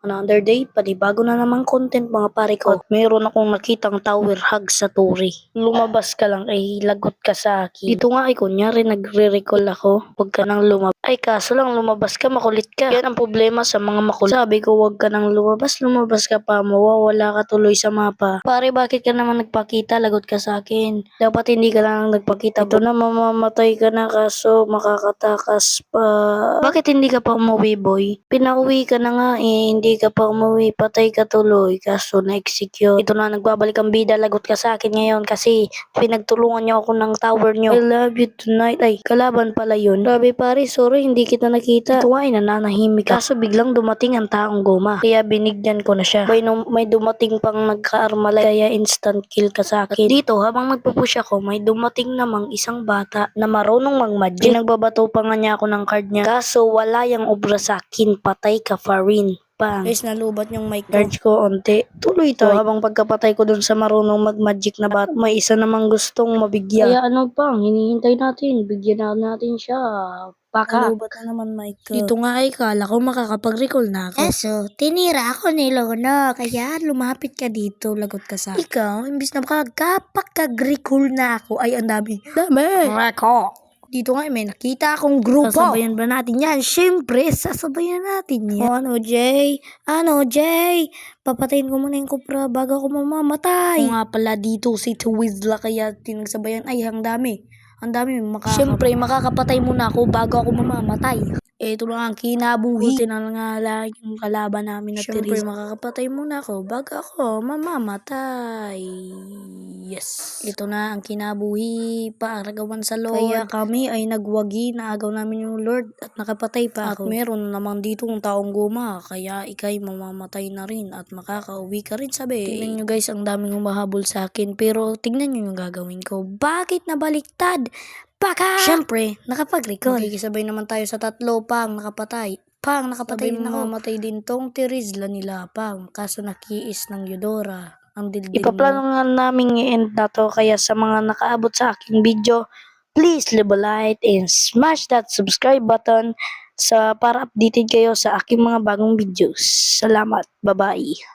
Another day, panibago na namang content mga pare ko. At meron akong nakitang tower hug sa Turi. Lumabas ka lang ay lagot ka sa akin. Dito nga ay kunyari nagre-recall ako. Huwag ka nang lumabas. Ay kaso lang lumabas ka, makulit ka. Yan ang problema sa mga makulit. Sabi ko huwag ka nang lumabas ka pa. Mawawala ka tuloy sa mapa. Pare bakit ka naman nagpakita? Lagot ka sa akin. Dapat hindi ka lang nagpakita. Ito na mamamatay ka na kaso makakatakas pa. Bakit hindi ka pa umuwi boy? Pinauwi ka na nga eh, hindi ka pa umuwi, patay ka tuloy, kaso na-execute. Ito na, nagbabalik ang bida, lagot ka sa akin ngayon kasi pinagtulungan niyo ako ng tower niyo. I love you tonight. Ay, kalaban pala yun. Grabe pare, sorry, hindi kita nakita. Ito nga ay nananahimik ka. Kaso biglang dumating ang taong goma, kaya binigyan ko na siya. May dumating pang nagka-armalay, kaya instant kill ka sa akin. At dito, habang nagpupush ako, may dumating namang isang bata na marunong mag-magic. Pinagbabato pa nga niya ako ng card niya. Kaso wala yung obra sa akin, patay ka pa rin. Bang. Guys, nalubat yung mic ko. Charge ko onti. Tuloy tayo. Habang pagkapatay ko dun sa marunong mag-magic na bat, may isa namang gustong mabigyan. Kaya ano pang, hinihintay natin. Bigyan na natin siya. Paka. Nalubat na naman mic ko. Ito nga ay kala ko makakapag-recall na ako. Kaso, tinira ako ni Lono, kaya lumapit ka dito, lagot ka sa akin. Ikaw, imbis na makakapag-recall na ako, ay ang dami. Recall. Dito nga may nakita akong grupo. Sasabayan ba natin yan? Siyempre, sasabayan natin yan. Ano, Jay? Papatayin ko muna yung kupra bago ako mamamatay. Nga pala dito si Twizla kaya tinagsabayan. Ay, ang dami. Ang dami Siyempre, makakapatay muna ako bago ako mamamatay. Ito lang ang kinabuhi. Buti na nga lang yung kalaban namin na Siyempre, makakapatay muna ako bago ako mamamatay. Yes. Ito na ang kinabuhi. Paaragawan sa Lord. Kaya kami ay nagwagi na agaw namin yung Lord at nakapatay pa ako. At meron naman dito ng taong guma. Kaya ikay mamamatay na rin at makakauwi ka rin sabi. Tingnan nyo guys, ang daming humahabol sa akin. Pero tingnan nyo yung gagawin ko. Bakit nabaliktad? Baka! Siyempre, nakapag-recall. Makikisabay naman tayo sa tatlo pang nakapatay. Pang nakapatay din ako. Mamatay din tong Tirizla nila pang. Kaso nakiis ng Eudora. Ang dildil Ipaplano nga namin i-end na to. Kaya sa mga nakaabot sa aking video, please leave a like and smash that subscribe button para updated kayo sa aking mga bagong videos. Salamat. Bye-bye.